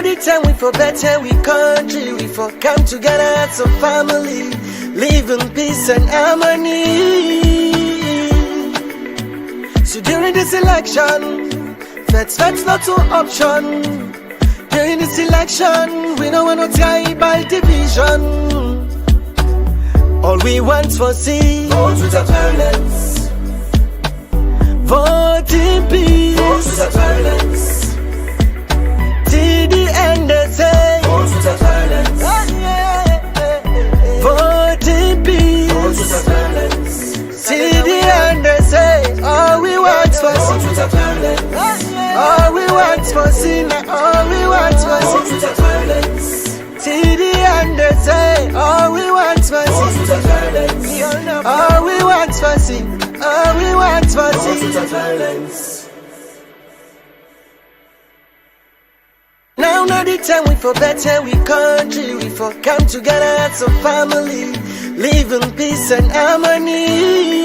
not the time we for better, we country, we for come together as a family, live in peace and harmony. So during this election, that's not an option. During this election, we don't want to tie by division. All we want for see, vote without violence. Vote in peace, vote without violence. Till the end they say, vote without violence. Vote in peace, vote without violence. Till the end they say, all we want for see, vote without violence. All we want for sin, all we want for sin, without violence. Till the end they say, all we want for sin, without violence. All we want for sin, all we want for sin, without violence. Now not the time we for better, we country, we for come together as a family, live in peace and harmony.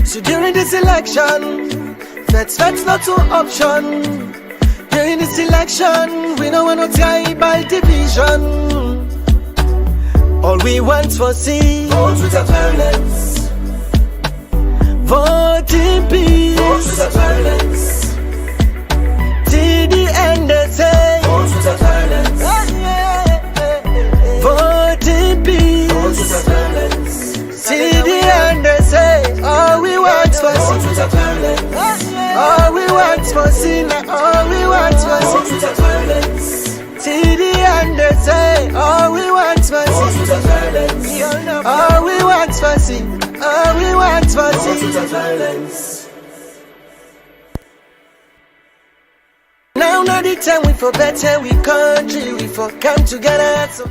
So during this election, that's not an option. During this election, we don't want to tie by division. All we want for see, vote without violence. Vote in peace, vote without violence. Till the end they say, vote without violence. Vote in peace, vote without violence. Till the end they say, all we want for see, vote without violence. All we want for sin, all we want for sin, without violence. Till the end they say, all we want for sin, without violence. All we want for sin, all we want for sin, without violence. Now not the time we for better, we country, we for come together. So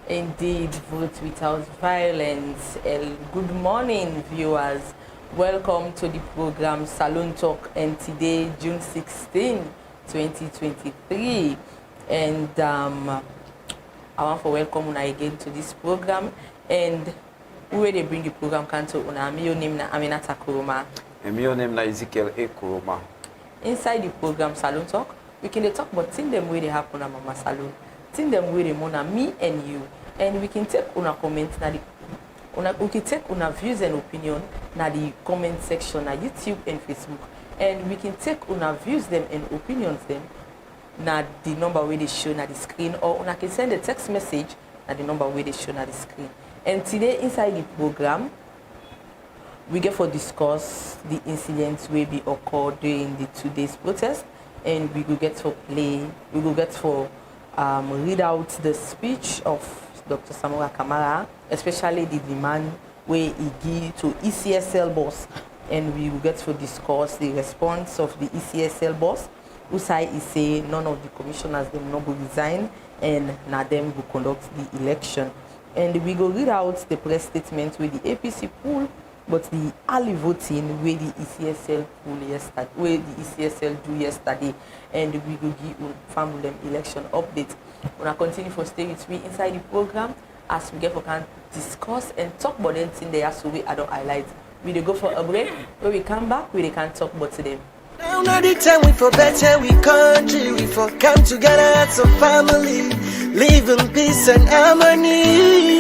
indeed, vote without violence. Good morning, viewers. Welcome to the program Salone Talk, and today, June 16, 2023. And I want to welcome you again to this program. And where they bring the program to una, my name na AMINATA KOROMA. And my name na Ezekiel A. KOROMA. Inside the program Salone Talk, we can talk about things them where they happen at Mama Salone, things them where they mona me and you, and we can take una comments na the. We can take una views and opinion na the comment section na YouTube and Facebook, and we can take una views them and opinions them na the number where they show na the screen, or una can send a text message na the number where they show na the screen. And today inside the program, we get for discuss the incidents will be occurred during the 2 days protest, and we will get for play, we will get for read out the speech of Dr. Samora Kamara, especially the demand where he give to ECSL boss, and we will get to discuss the response of the ECSL boss, who say he say none of the commissioners them not will resign, and now them will conduct the election. And we go read out the press statement with the APC pool, but the early voting where the ECSL pool yesterday, where the ECSL do yesterday, and we will give family them election update. We're going to continue for stay with me inside the program as we get for can discuss and talk about anything they have to we don't highlight. We go for a break. When we come back, we can talk about them. Now not the time we for better, we country, we for come together as a family, live in peace and harmony.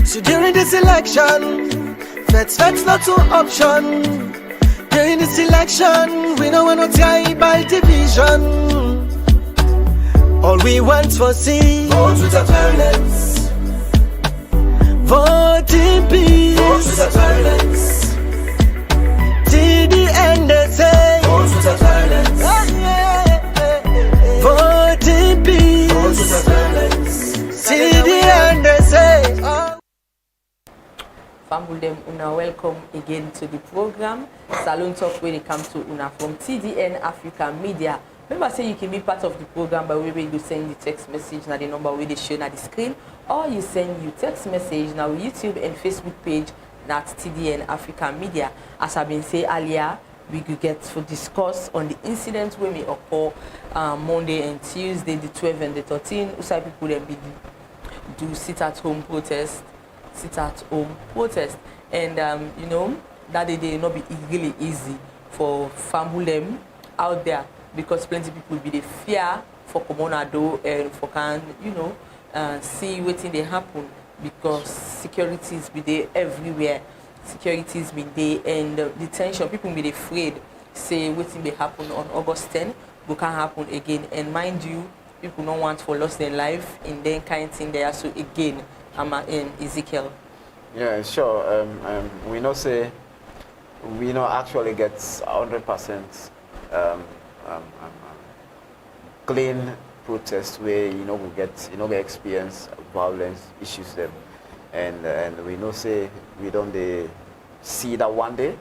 So during this election, that's not an option. During this election, we don't want to tie by division. All we want for see, vote without violence. Vote in peace, vote without violence. Till the end they say, vote without violence. Vote in peace, vote without violence. Till the end they say, oh. Family them una welcome again to the program Salone Talk, where they come to una from TDN Africa Media. Remember, say you can be part of the program by way you send the text message na the number where they show na the screen, or you send you text message na YouTube and Facebook page na TDN Africa Media. As I've been saying earlier, we could get to discuss on the incidents when may occur Monday and Tuesday, the 12th and the 13th. Usai people then be do sit at home protest, and you know that day not be really easy. for family out there, because plenty people be the fear for AMADU and for can, you know, see what they happen, because securities be there everywhere. Securities be there, and the tension, people be afraid, say what may happen on August 10 will can happen again. And mind you, people don't want to lose their life in that kind of thing there. So again, I'm in Ezekiel. Yeah, sure. We know say we know actually gets 100% clean protest where we get we experience violence issues them, and we know say we don't see that one day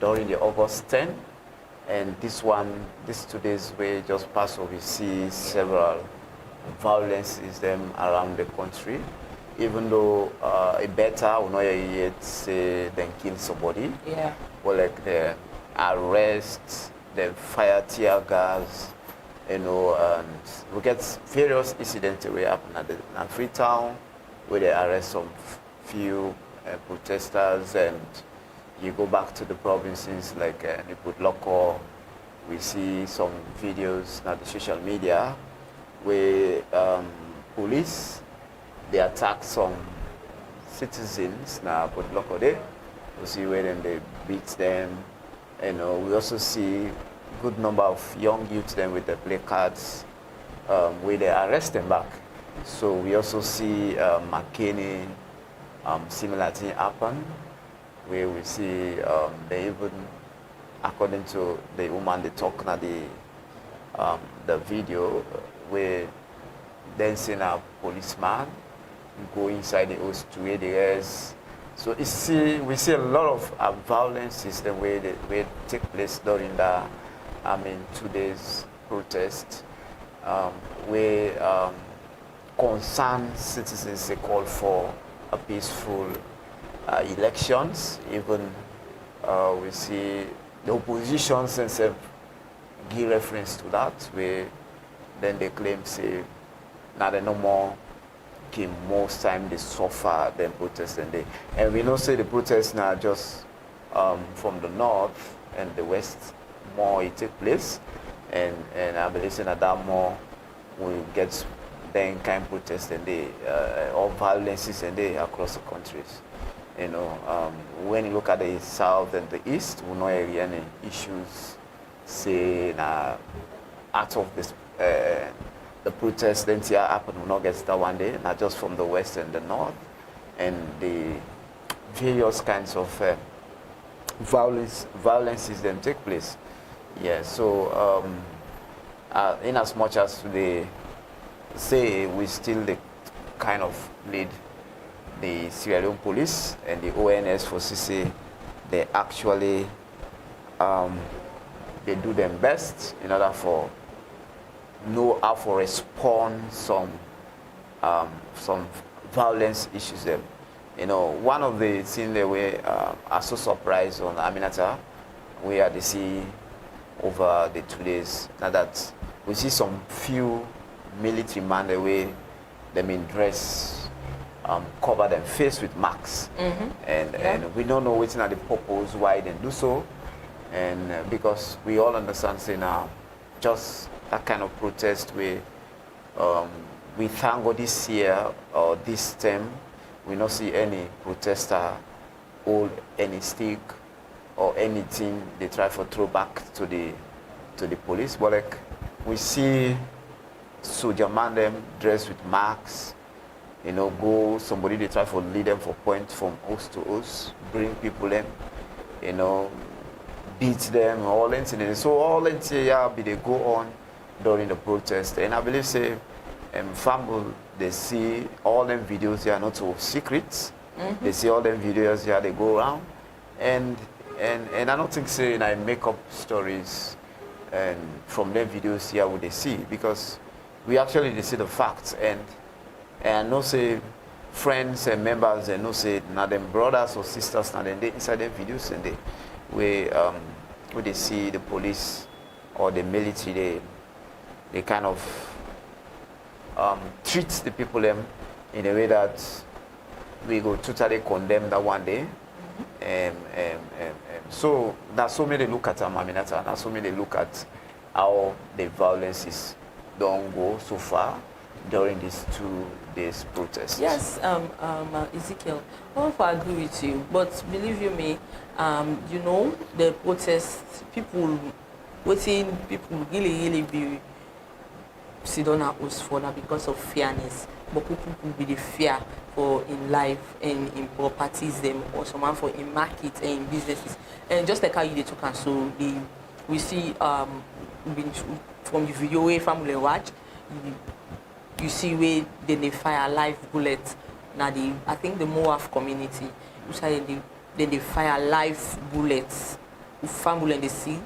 during the August 10, and this 2 days we just pass over, we see several violences them around the country. Even though a better will not yet say then kill somebody. Yeah. But like the arrest, the fire tear gas, and we get various incidents that happen at Freetown, where they arrest some few protesters, and you go back to the provinces like Loco. We see some videos on the social media where police, they attack some citizens now, but locally, we see where then they beat them. We also see good number of young youths then with the placards where they arrest them back. So we also see McKinney, similar thing happen, where we see they even, according to the woman they talk now the video, where then seen a policeman go inside the house to where they is. So we see a lot of violence system where they take place during the 2 days protest, where concerned citizens they call for a peaceful elections. Even we see the opposition themselves give reference to that, where then they claim say now they no more came most time they suffer than protest, and we know say the protests now just from the north and the west more it take place, and I believe that more will get then kind of protests and or violences and across the countries. When you look at the south and the east, we know any issues say out of this the protests then here happen will not get that one day, not just from the west and the north, and the various kinds of violences then take place. Yeah, so in as much as they say we still the kind of lead the Sierra Leone police and the ONS for CC, they actually they do their best in order for know how to respond some violence issues them. One of the things that we are so surprised on AMINATA, where they see over the 2 days now that we see some few military men the way they mean dress cover their face with masks, and we don't know what's not the purpose why they do so, and because we all understand say now just that kind of protest we thank God this year or this term we not see any protester hold any stick or anything they try for throw back to the police, but like we see soldier man them dressed with masks, go somebody they try for lead them for point from house to house, bring people them, beat them, all incidents. So all incidents they go on during the protest, and I believe say family they see all them videos here, not so secrets. They see all them videos here, they go around, and I don't think say I make up stories and from them videos here what they see, because we actually they see the facts, and I know say friends and members and know say now them brothers or sisters now they inside them videos, and where they see the police or the military they kind of treat the people them in a way that we go totally condemn that one day, So that's so many look at AMINATA, and so many look at how the violence is don't go so far during these 2 days protests. Yes, Ezekiel, I want to agree with you, but believe you me, you know, the protests, people, waiting, people really be sit down at us for that because of fairness, but people will be the fear for in life and in properties them, or someone for in market and in businesses. And just like how you took and so we see from the video where family watch, you see where they fire live bullets. Now I think the Moaf community, they fire live bullets. Family and they see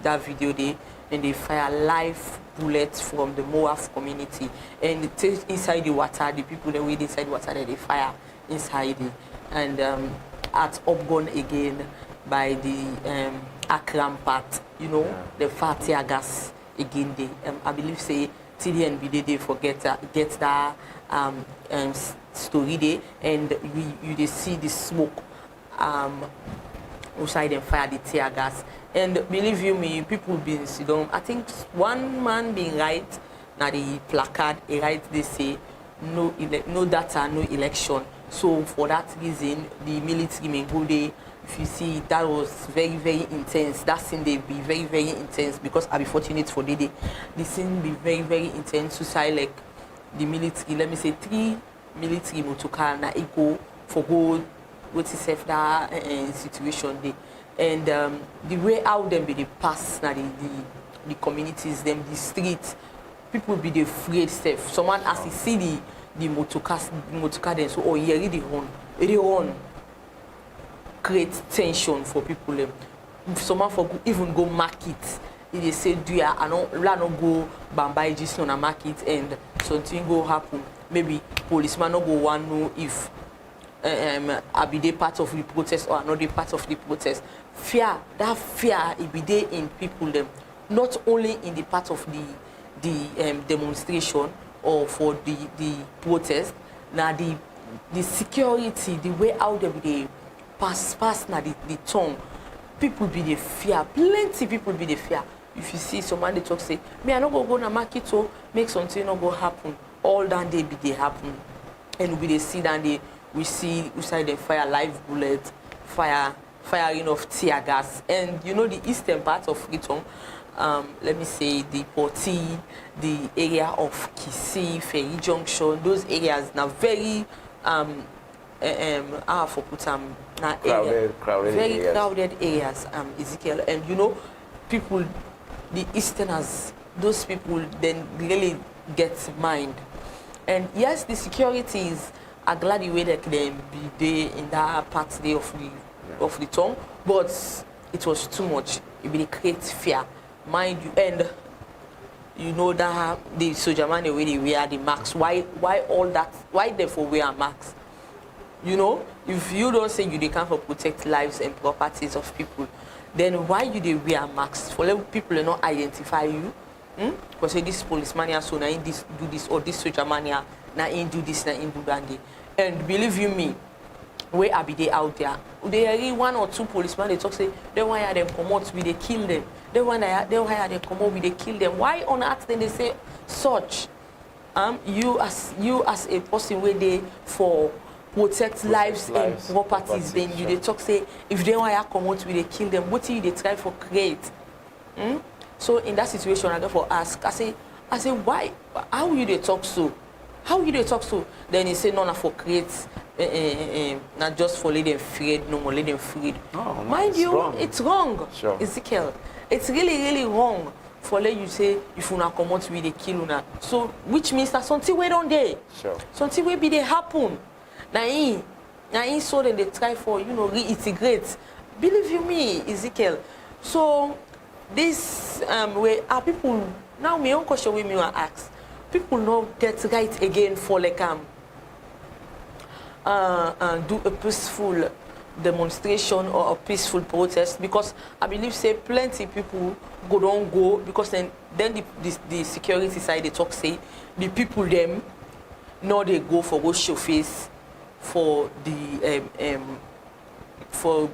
that video there, and they fire live bullets from the Moaf community, and it takes inside the water. The people that wait inside the water, they fire inside it. And at Upgun again by the Akram part, you know, the Fatia gas again. They I believe say TD and BD forget get that story there, and you see the smoke outside and fire the tear gas. And believe you me, people being sit down. I think one man being right now the placard, he write they say no data, no election. So for that reason, the military may go there. If you see, that was very intense. That scene they be very intense, because I'll be fortunate for the day. The scene be very intense. So like the military, let me say 3 military motocar na go for go what is safe that situation there. And the way out them be the pass now the communities, them the streets, people be the afraid safe. Someone as he see the motocar then so yeah really run create tension for people them. If someone for even go market, if they say do ya I don't go bambai just on a market and something go happen, maybe policeman no go want know if I be there part of the protest or another part of the protest. Fear, that fear it be there in people them, not only in the part of the demonstration or for the protest. Now the security, the way out there they pass now the tongue, people be the fear. Plenty people be the fear. If you see someone they talk say, me I not go na market to make something not go happen. All that day be they happen, and we they see that we see inside the fire live bullets, firing of tear gas. And you know the eastern part of Freetown, let me say the Porti, the area of Kisi, Ferry Junction, those areas now very for put crowded areas, Ezekiel. And you know people, the easterners, those people then really get mind. And yes, the securities are glad the way that they be there in that part there of the town, but it was too much. It really creates fear, mind you. And you know that the soldier man where they wear the marks. Why all that? Why therefore wear marks? You know, if you don't say you they come for protect lives and properties of people, then why you they wear marks? For let people not identify you. Because say this policeman so now in this do this, or this soldier man now in do this, now in do that. And believe you me, where I be they out there, they are 1 or 2 policemen they talk say they want them come out we they kill them. They hire them come out we they kill them. Why on earth then they say such? You as a person where they for protect lives and properties, then you they talk say if they want to come out we they kill them. What you they try for create? So in that situation I go for ask. I say why? How you they talk so? How you they talk so? Then he say no, not for create, not just for let them afraid, no more let them afraid. No, mind you, wrong. It's wrong. Sure. Ezekiel, it's really wrong for let you say if you not come out we they kill you now. So which means that something way down there. Sure. Something way be they happen. Now so then they try for reintegrate. Believe you me, Ezekiel. So this way are people now my own question with me want ask. People not get right again for like do a peaceful demonstration or a peaceful protest, because I believe say plenty people don't go because then the security side they talk say the people them now they go for go show face for the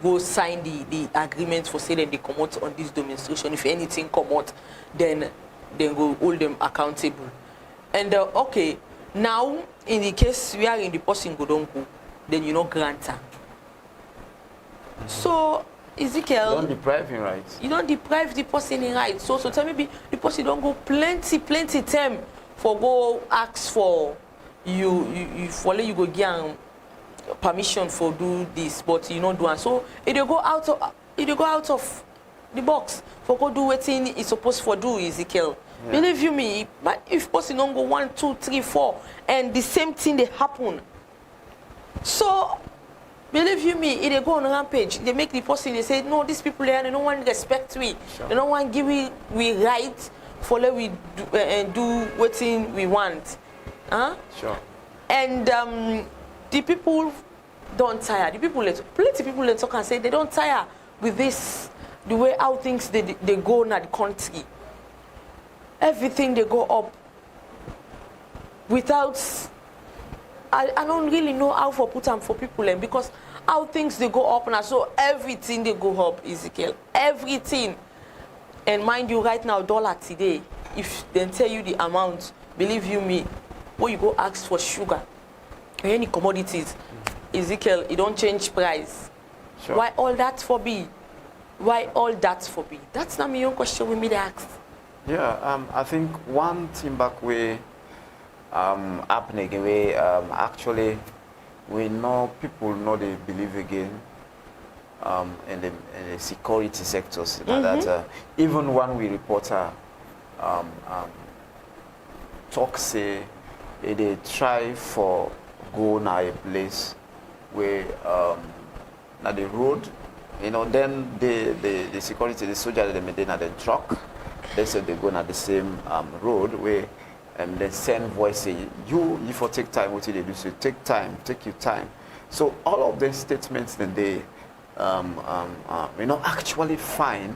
go sign the agreement for say that they come out on this demonstration. If anything come out, then go hold them accountable. And okay, now in the case we are in the person go don't go, then you know grant her. So Ezekiel, You don't deprive him rights. You don't deprive the person in rights. So tell me, the person don't go plenty time for go ask for you for let you go get permission for do this, but you not do it. So it go out of the box for go do what it's supposed for do, Ezekiel. Yeah. Believe you me, but if person don't go 1, 2, 3, 4, and the same thing they happen. So believe you me, it go on rampage. They make the person, they say, no, these people there, they don't want respect we. Sure. They don't want give we right for let we do what we want. Huh? Sure. And the people don't tire. The people plenty people that talk and say they don't tire with this, the way how things they go in the country. Everything they go up without. I don't really know how for put them for people and because how things they go up now, so everything they go up, Ezekiel, everything. And mind you, right now, dollar today, if they tell you the amount, believe you me, when you go ask for sugar, or any commodities, Ezekiel, it don't change price. Sure. Why all that for be? Why all that for be? That's not my own question with me to ask. Yeah, I think one thing back way happening way actually we know people know they believe again in the security sectors. You know, that even when we reporter talk say they try for go now a place where now the road, you know, then the security, the soldier they maintain at the truck, they say they go on the same road where they send voice say you for take time, what they do, so take time, take your time. So all of these statements then they you know actually fine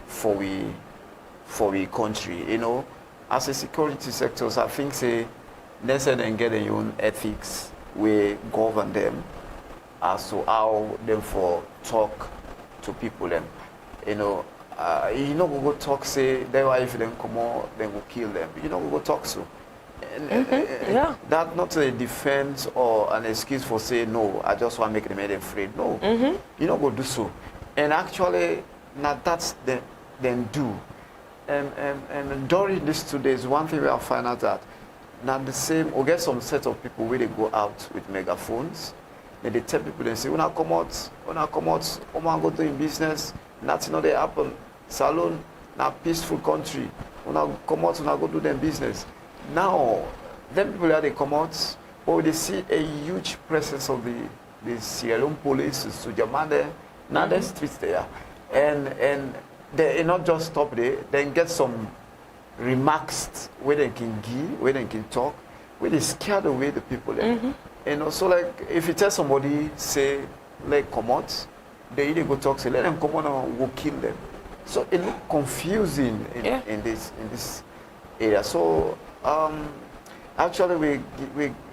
for we country, you know, as a security sectors. I think say they say they get their own ethics we govern them as to how them for talk to people them, you know. You know, we go talk say they were if them come out, then we'll kill them. You know, we go talk so. Yeah. That's not a defense or an excuse for saying no. I just want to make them afraid. No, you know, go do so. And actually, now that's then do. And during these 2 days, one thing we have found out that now the same. We get some set of people where they go out with megaphones. Then they tell people and say, "When I come out, go doing business." Nothing not they happen. Salone, now peaceful country. When I come out, when I go do them business. Now, them people they come out, or they see a huge presence of the Salone police, Sujaman there. Now the streets there, and they not just stop there. Then get some remarks where they can give, where they can talk, where they scared away the people there. And also like if you tell somebody say like come out. They either go talk, say, let them come on and we'll kill them. So it looks confusing in this area. So actually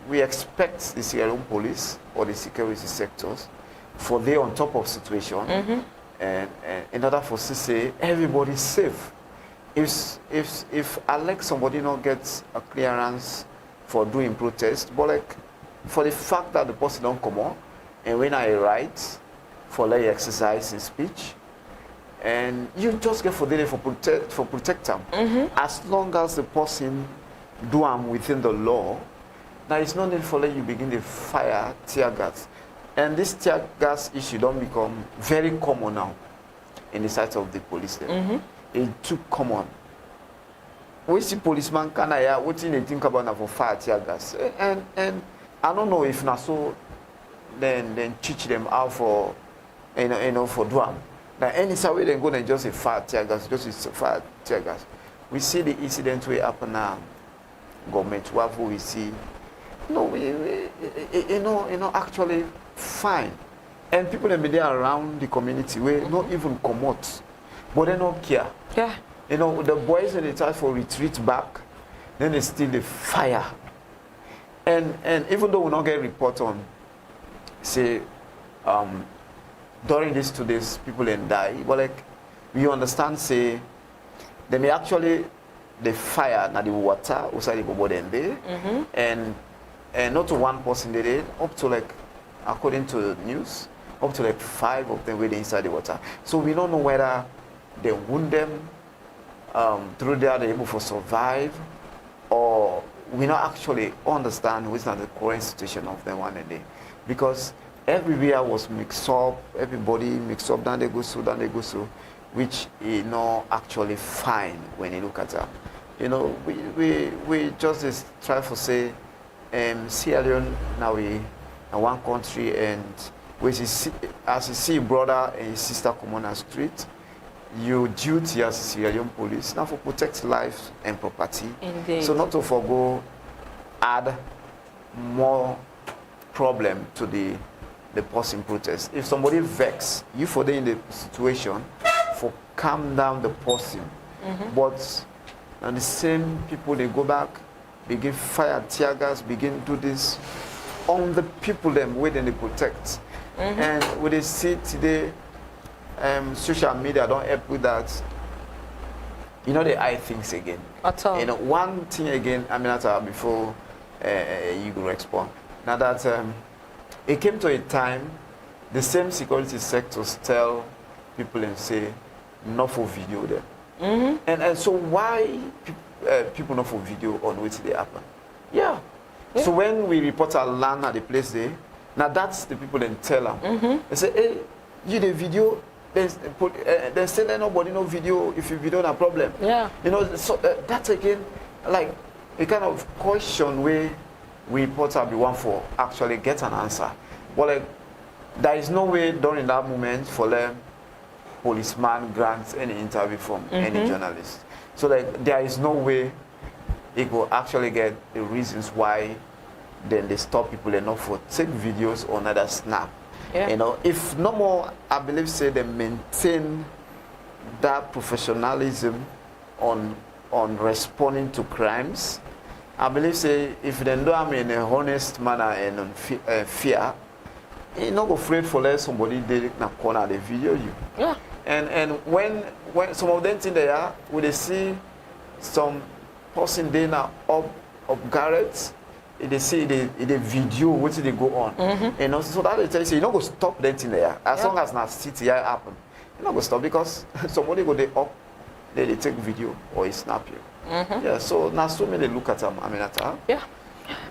we expect the Sierra Leone police or the security sectors for they on top of situation and in order for to say everybody's safe. If I like somebody not gets a clearance for doing protest, but like for the fact that the person don't come on and when I write for like exercise in speech, and you just get for them for protect them. As long as the person do them within the law, there is no need for like you begin to fire tear gas. And this tear gas issue don't become very common now in the sight of the police. It's too common. We see policeman can what they think about now for fire tear gas. And I don't know if not so then teach them how for you know, for drum. Now, any way they go and just a fire tear gas, just a fire tear gas. We see the incident way happen now. Government, whatever we see. No, we you know, actually fine. And people that be there around the community, we not even come out, but they don't care. Yeah. You know, the boys when they try for retreat back, then they still the fire. And even though we not get report on, say, during these 2 days, people then die. But like, we understand, say, they may actually, the fire, na the water, outside the body and they, and not to one person they did, up to like, according to the news, up to like 5 of them were inside the water. So we don't know whether they wound them, through there they're able to survive, or we not actually understand which is the current situation of them one day. Because everywhere was mixed up, everybody mixed up, down they go so, which is not actually fine when you look at that. You know, we just try to say, Sierra Leone now we in one country, and as you see brother and sister come on the street, your duty as Sierra Leone police now for protect life and property. Indeed. So not to forgo add more problem to the person protest. If somebody vex, you for them in the situation for calm down the person. But and the same people they go back, begin fire tear gas, begin do this on the people them where they protect. And when they see today, social media don't help with that. You know, they hide things again. At all. You know, one thing again, AMINATA, before you go respond. Now that it came to a time, the same security sectors tell people and say, not for video them. And so why people not for video on which they happen? Yeah. So when we report our land at the place there, now that's the people then tell them. They say, hey, you the video, they say that nobody no video, if you video no problem. Yeah. You know, so that's again like a kind of question where we reporter be one for actually get an answer. But like there is no way during that moment for them policeman grants any interview from any journalist. So like there is no way it will actually get the reasons why then they stop people enough for take videos or another snap. You know, if no more, I believe say they maintain that professionalism on responding to crimes. I believe say if they do them in a honest manner and on fear, you're not afraid for let somebody they in a corner they video you. Yeah. And when some of them think they are, when they see some person they now up garrets, they see the video what they go on. And also, so that they tell you, you're not going to stop that thing there. As long as that city here happen, you're not going to stop because somebody go there up, they take video or they snap you. Yeah, so now so many look at them, AMINATA. Yeah.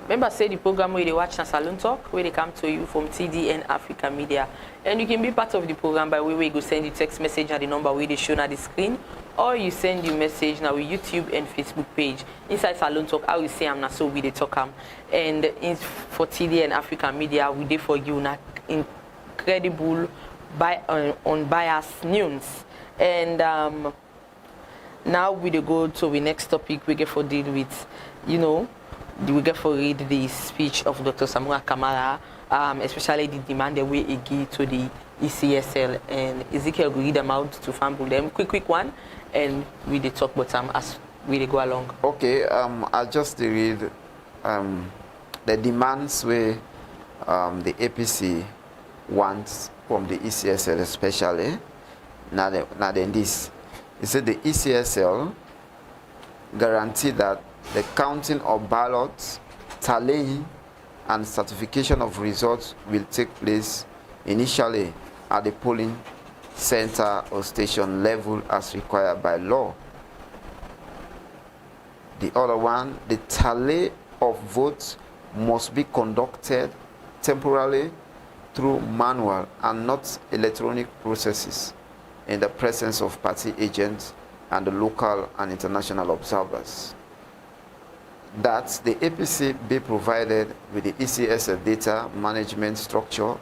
Remember, say the program where they watch na Salone Talk, where they come to you from TDN Africa Media. And you can be part of the program by way where you go send you text message at the number where they show on the screen, or you send you message now with YouTube and Facebook page. Inside Salone Talk, I will say I'm not so we they talk and for TDN Africa Media, we did for you na incredible unbiased news. And now we go to the next topic we get for deal with, you know. We get for read the speech of Dr. Samura Kamara, especially the demand that we give to the ECSL, and Ezekiel will read them out to sample them. Quick one, and we dey talk about them as we go along. Okay, I'll just read the demands where the APC wants from the ECSL especially. Now then this, it said the ECSL guarantee that the counting of ballots, tallying, and certification of results will take place initially at the polling center or station level as required by law. The other one, the tally of votes must be conducted temporarily through manual and not electronic processes in the presence of party agents and the local and international observers. That the APC be provided with the ECSL data management structure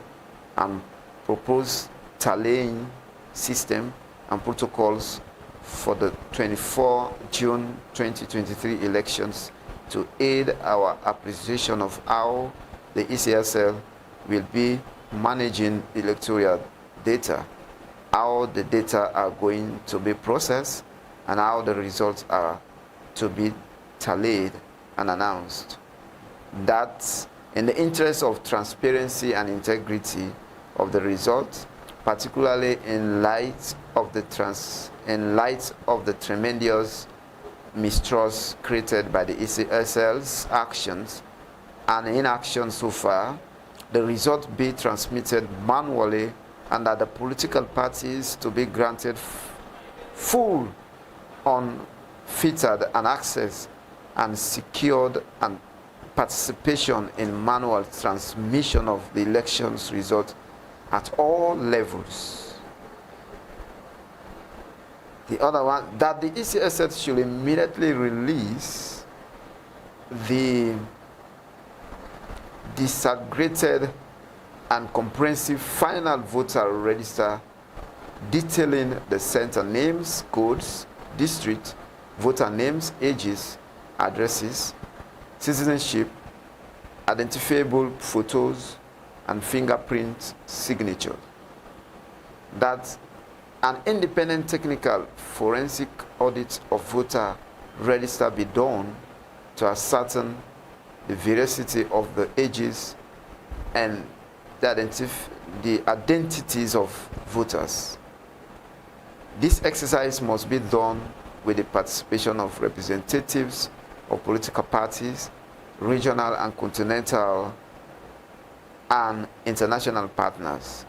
and proposed tallying system and protocols for the 24 June 2023 elections to aid our appreciation of how the ECSL will be managing electoral data, how the data are going to be processed, and how the results are to be tallied and announced. That in the interest of transparency and integrity of the results, particularly in light of the tremendous mistrust created by the ECSL's actions and inaction so far, the result be transmitted manually and that the political parties to be granted full, unfettered and access and secured and participation in manual transmission of the elections result at all levels. The other one, that the ECSS should immediately release the disaggregated and comprehensive final voter register detailing the center names, codes, district, voter names, ages, addresses, citizenship, identifiable photos, and fingerprint signature. That an independent technical forensic audit of voter register be done to ascertain the veracity of the ages and the identities of voters. This exercise must be done with the participation of representatives of political parties, regional and continental and international partners.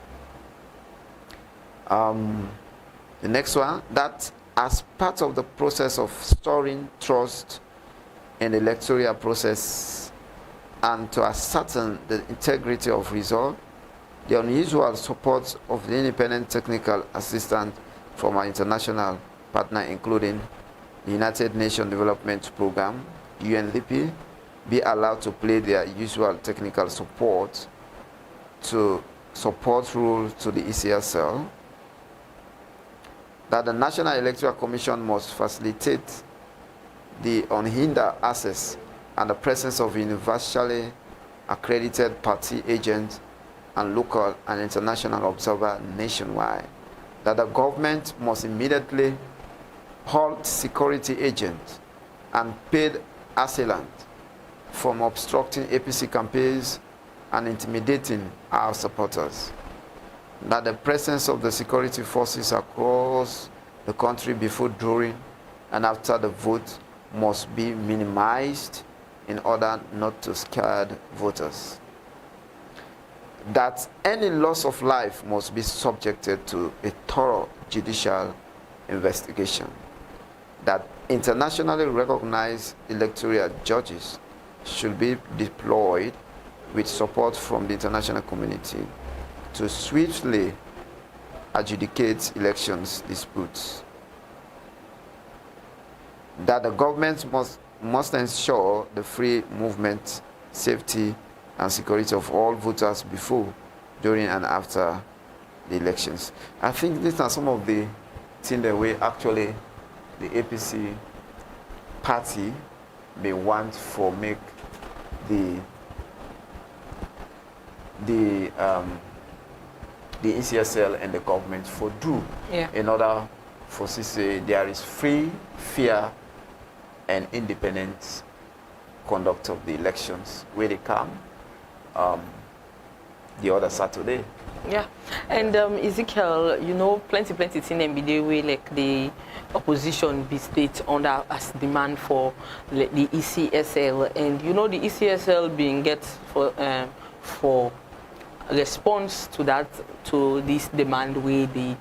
The next one, that as part of the process of storing trust in the electoral process and to ascertain the integrity of result, the unusual support of the independent technical assistance from our international partner, including the United Nations Development Program, UNDP, be allowed to play their usual technical support to support rule to the ECSL, that the National Electoral Commission must facilitate the unhindered access and the presence of universally accredited party agents and local and international observers nationwide, that the government must immediately halt security agents and paid assailants from obstructing APC campaigns and intimidating our supporters, that the presence of the security forces across the country before, during, and after the vote must be minimized in order not to scare voters, that any loss of life must be subjected to a thorough judicial investigation, that internationally recognized electoral judges should be deployed with support from the international community to swiftly adjudicate elections disputes, that the government must ensure the free movement, safety, and security of all voters before, during, and after the elections. I think these are some of the things that we actually, the APC party, may want for make the ECSL and the government for do, in order for to say there is free, fair, and independent conduct of the elections where they come the other Saturday. Yeah, and Ezekiel, you know, plenty thing and be the way like the opposition be state under as demand for the ECSL, and you know the ECSL being get for response to that, to this demand where the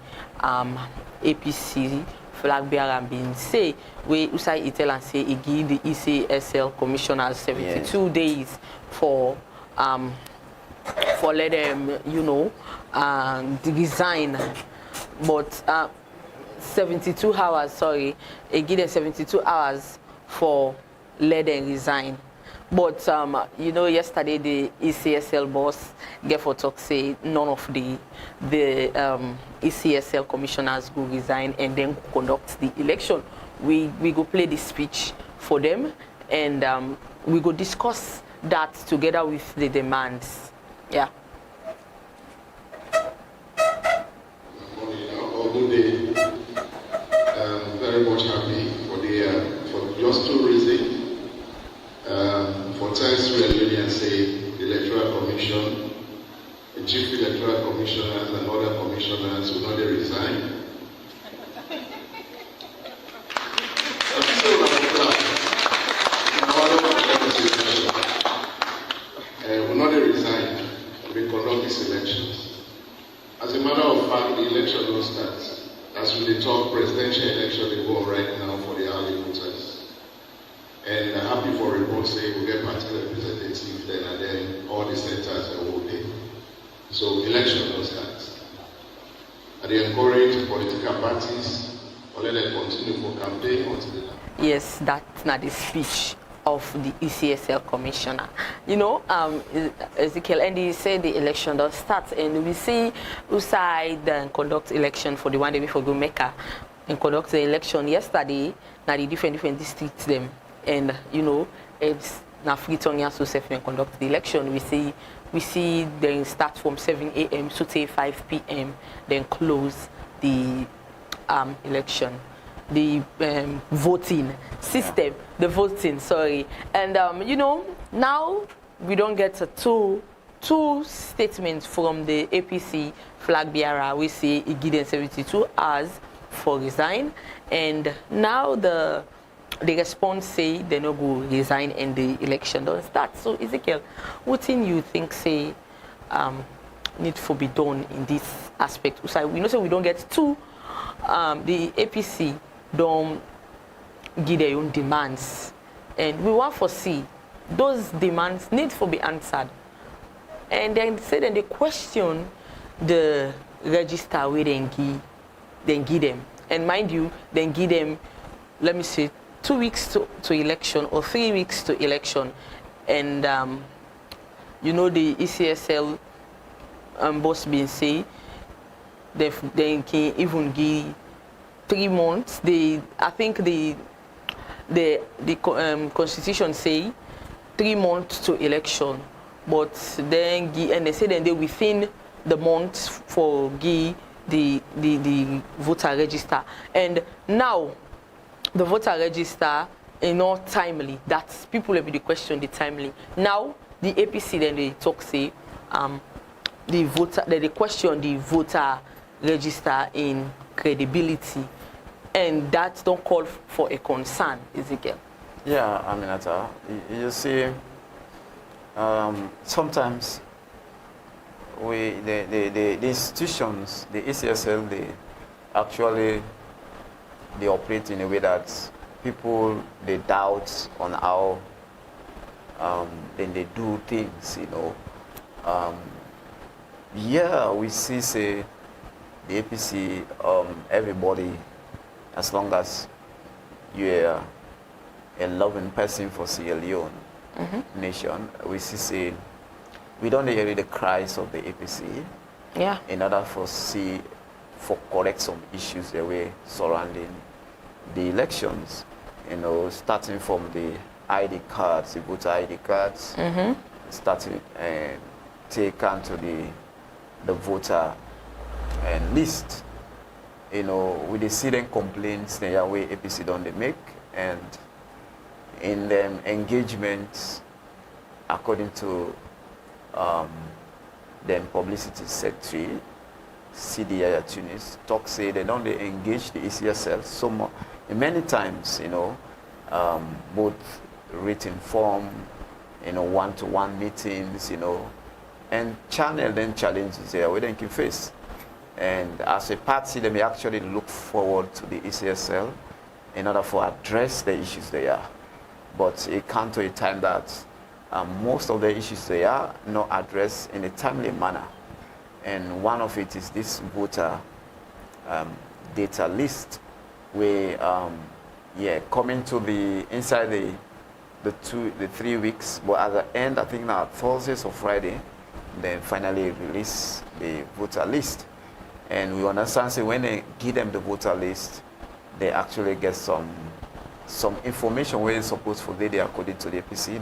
APC flag bearer been say we Usai tell and say it give the ECSL commissioners 72 days for let them, you know, resign, but 72 hours, sorry, it give them 72 hours for let them resign. But you know, yesterday the ECSL boss gave for talk say none of the ECSL commissioners go resign and then conduct the election. We go play the speech for them, and we go discuss that together with the demands. Yeah. Good day. Very much happy for just two reasons. For times we are say the Electoral Commission, chief electoral commissioners and other commissioners will not resign. Will not resign. We conduct these elections. As a matter of fact, the election will start. As we talk presidential election, they go on right now for the early voters. And I'm happy for reports saying we get party representatives then and then all the centers are voting. So election will start. And they encourage political parties or let them continue for campaign until the last. Yes, that's not the speech of the ECSL commissioner. You know, Ezekiel, and he said the election does start, and we see who side and conduct election for the one day before go Mecca and conduct the election yesterday. Now the different districts them, and you know, it's now free to yourself and conduct the election. We see then start from 7 a.m. to 5 p.m. then close the election. The voting system, the voting, sorry. And, you know, now we don't get two statements from the APC flag bearer. We say he give them 72 hours for resign. And now the response say they no go resign and the election don't start. So, Ezekiel, what thing you think say need to be done in this aspect? So we know so we don't get two, the APC don't give their own demands, and we want to see those demands need to be answered. And then they question the register where they give them, and mind you, then give them, let me say, 2 weeks to election or 3 weeks to election. And you know, the ECSL boss been say they can even give 3 months. I think the constitution say 3 months to election, but then and they say then they within the month for the voter register. And now the voter register is not timely. That's people will be the question the timely. Now the APC then they talk say the voter they question the voter register in credibility, and that don't call for a concern, Ezekiel. Yeah, Aminata, you see, sometimes the institutions, the ECSL, they operate in a way that people, they doubt on how then they do things, you know. Yeah, we see, say, the APC, everybody, as long as you're a loving person for Sierra Leone nation, we see, say, we don't hear the cries of the APC. Yeah. In order for correct some issues that were surrounding the elections, you know, starting from the ID cards, the voter ID cards, starting taken to the voter list. You know, with the student complaints, the way APC don't they make, and in them engagements, according to them publicity secretary, CDI Tunis, talk say they don't they engage the ECSL so much, many times, you know, both written form, you know, one-to-one meetings, you know, and channel then challenges there we then can face. And as a party, they may actually look forward to the ECSL in order for address the issues they are. But it comes to a time that most of the issues they are not addressed in a timely manner. And one of it is this voter data list, where coming to the inside the 3 weeks, but at the end, I think now Thursdays or Friday, then finally release the voter list. And we understand, say, when they give them the voter list, they actually get some information where it's supposed for they according to the APC,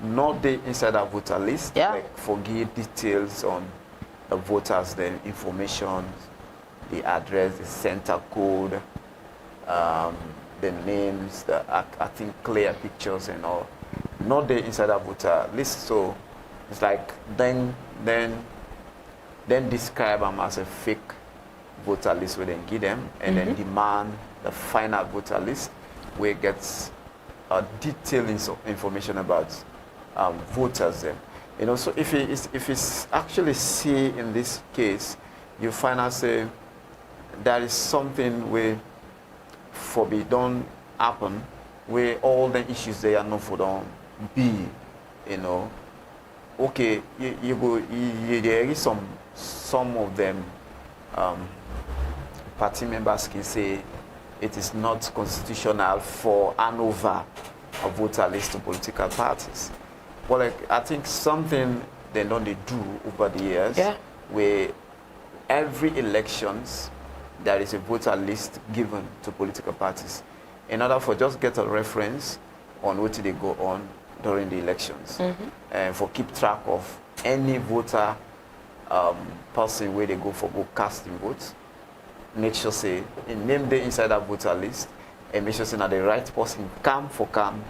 not the inside that voter list, like forgive details on the voters, the information, the address, the center code, the names, I think clear pictures and all, not the inside that voter list. So it's like then then describe them as a fake voter list where they give them, and then demand the final voter list where it gets detailed information about voters then. You know, so if it's actually see in this case, you find out say there is something where forbidden happen, where all the issues they are not for them be, you know. Okay, there is some of them party members can say it is not constitutional for hand over a voter list to political parties. Well, like, I think something they do over the years, where every elections there is a voter list given to political parties in order for just get a reference on what they go on during the elections, and for keep track of any voter person where they go for casting votes. Make sure say name them inside that voter list, and make sure say that the right person come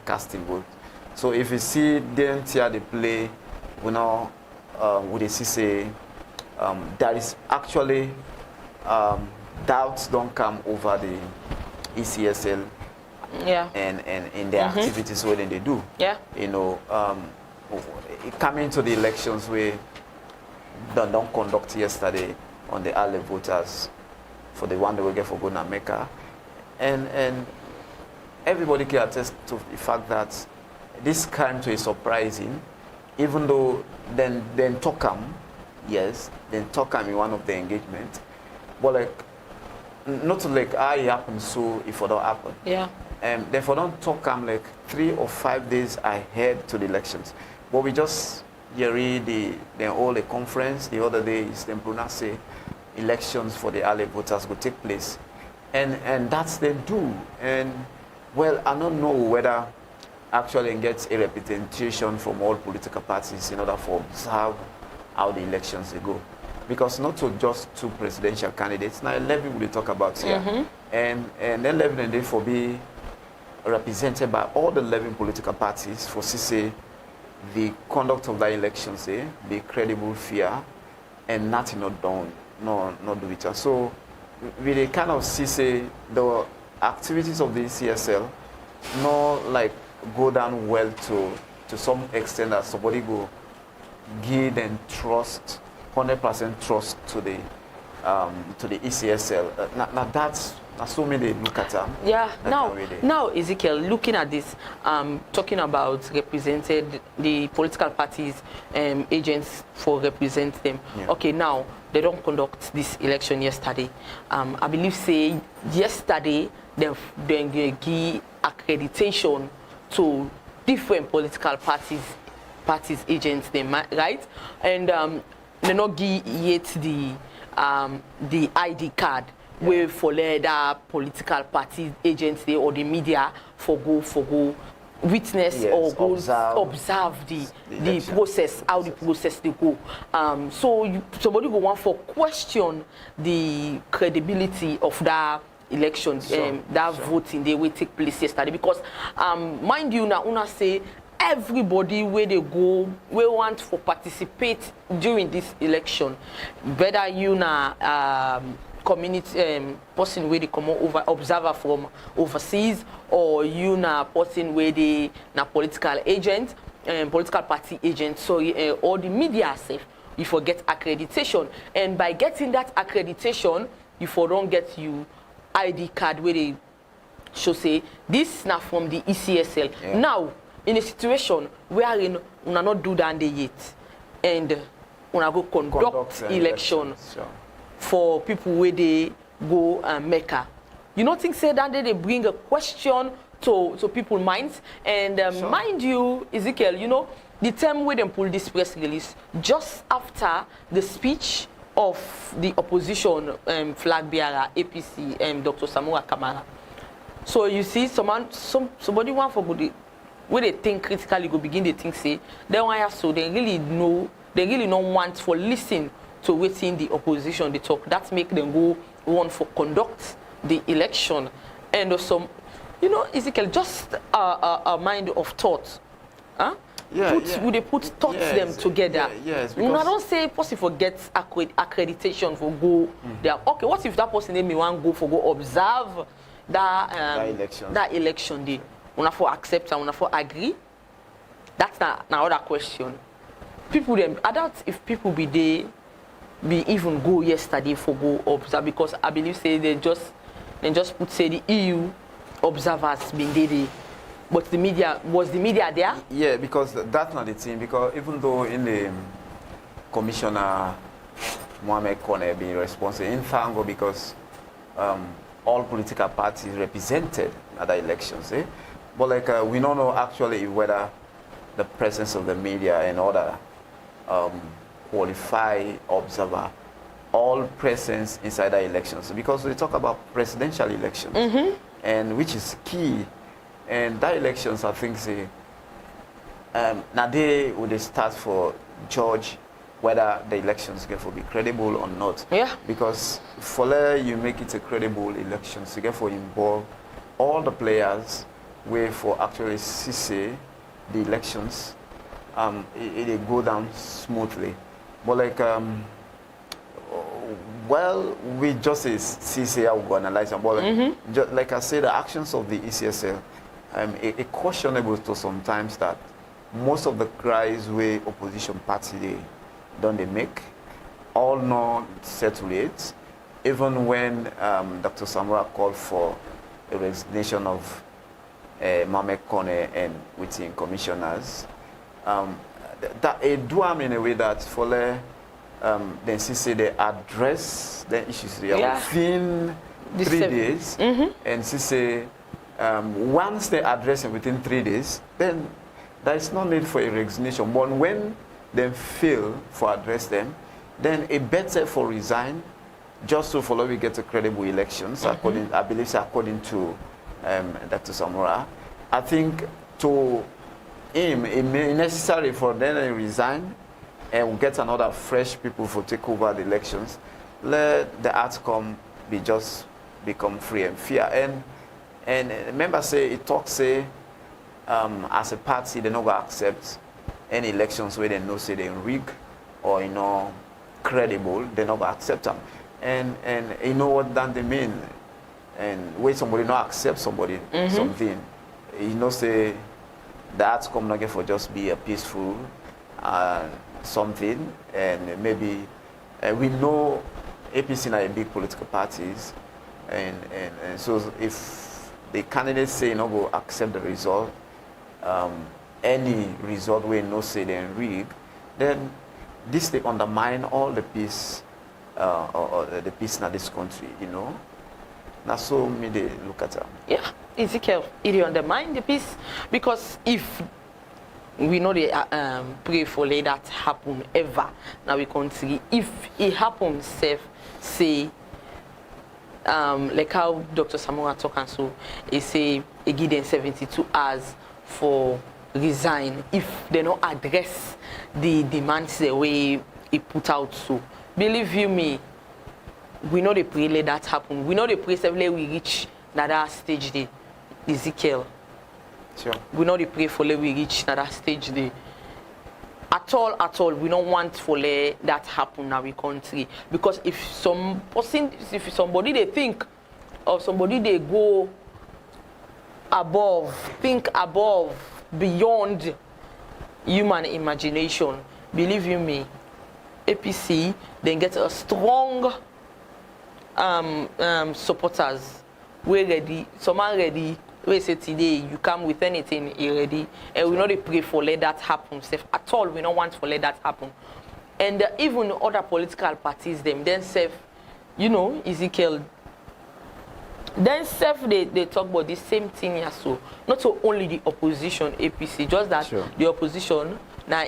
casting vote. So if you see them here they play, you know, would they see say there is actually doubts don't come over the ECSL and in their activities what they do. You know, coming to the elections where they don't conduct yesterday on the early voters for the one they will get for going to Mecca, and everybody can attest to the fact that this came to a surprising, even though then Tokam, yes, then Tokam in one of the engagement, but like not like it happened so if it don't happen. Therefore don't Tokam like 3 or 5 days ahead to the elections. But we just read the whole conference the other day is them pronounce elections for the early voters will take place, and that's they do. And well, I don't know whether actually gets a representation from all political parties in order for observe how the elections they go, because not to just 2 presidential candidates. Now 11 we talk about here, and then 11 and they for be represented by all the 11 political parties for say the conduct of the elections be credible, fair, and nothing not done. Not do it. So we kind of see the activities of the CSL not like go down well to some extent that somebody go give them trust, 100% trust to the ECSL. Now that's so many look at them. Now Ezekiel, looking at this, talking about represented the political parties, agents for represent them. Okay, now they don't conduct this election yesterday. I believe say yesterday they give accreditation to different political parties agents them, right? And they not give yet the ID card where for the political party agents or the media for go witness or go observe the process, how the process they go. So somebody go want for question the credibility of that election, that voting they will take place yesterday, because mind you now una say everybody where they go we want for participate during this election, whether you na community person where they come over observer from overseas, or you na person where they na political agent, political party agent, sorry, or the media safe, you forget accreditation, and by getting that accreditation you for don't get you ID card where they show say this now from the ECSL. Now in a situation wherein una not do that yet, and una go conduct election for people where they go Mecca, you don't think say that they bring a question to people's minds? And mind you, Ezekiel, you know the time where they pull this press release just after the speech of the opposition flag bearer APC, Dr. Samura Kamara. So you see, somebody want for good, where they think critically go begin they think say they want so they really don't want for listen to waiting the opposition they talk. That make them go want for conduct the election. And some, you know, Ezekiel, just a mind of thought. they put thoughts them together. Yes, I don't say person forget accreditation for go there. Okay, what if that person name me want go for go observe that election day? Una for accept and una for agree? That's now other question. People them, I doubt if people be even go yesterday for go observe, because I believe say they just put say the EU observers been there. But was the media there? Yeah, because that's not the thing. Because even though in the Commissioner Mohamed Kone being responsible in Fango, because all political parties represented at the elections, but like we don't know actually whether the presence of the media and other qualified observer all presence inside the elections, because we talk about presidential elections, and which is key. And that elections, I think, say, now they would start for judge whether the elections get to be credible or not. Yeah. Because for you make it a credible elections, you get to involve all the players where for actually see the elections, it go down smoothly. But like, well, we just see how we analyze them. But like, like I said, the actions of the ECSL, it questionable to sometimes that most of the cries where opposition party they make, all not settle it. Even when Dr. Samura called for a resignation of Mohamed Kone and within commissioners, that it do in a way that for then say they address the issues within 3 days, and say once they address it within 3 days, then there is no need for a resignation. But when they fail for address them, then it better for resign, just so for we get a credible elections. According, I believe, according to Dr. Samura, I think to him it may be necessary for them to resign and get another fresh people for take over the elections. Let the outcome become free and fair. And remember, say it talks say as a party they not gonna accept any elections where they know say they rig or credible. They not gonna accept them. And you know what that they mean. And when somebody not accept somebody something, say the outcome not get for just be a peaceful something. And maybe we know APC are a big political parties, and so if the candidates say no go accept the result, any result we no say they rig, then this they undermine all the peace or the peace in this country, Now so me they look at them. Yeah, Ezekiel, it undermine the peace, because if we know they pray for let that happen ever now we country, if it happens say like how Dr. Samura talk and so he say he give them 72 hours for resign if they don't address the demands the way he put out. So believe you me, we know they pray let that happen. We know they pray several we reach that stage day, Ezekiel. Sure. We know they pray for let we reach that stage day. At all, we don't want for that happen in our country, because if somebody they think, or somebody they go above, think above, beyond human imagination, believe you me, APC then get a strong supporters. We're ready, some are ready. We say today you come with anything already, and we know they pray for let that happen. At all, we don't want to let that happen. And even other political parties, then self, Ezekiel, then self they talk about the same thing here. So not so only the opposition APC, just that the opposition now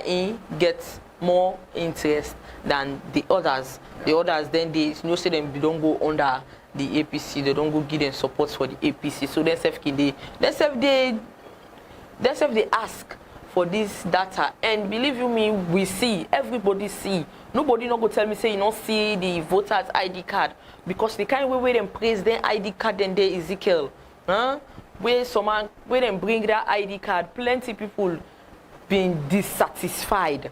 gets more interest than the others. The others then they say them they don't go under the APC, they don't go give them support for the APC. So they ask for this data, and believe you me, we see, everybody see. Nobody not go tell me say you don't see the voters ID card, because the kind way them praise their ID card then they Ezekiel, where them bring that ID card, plenty people been dissatisfied.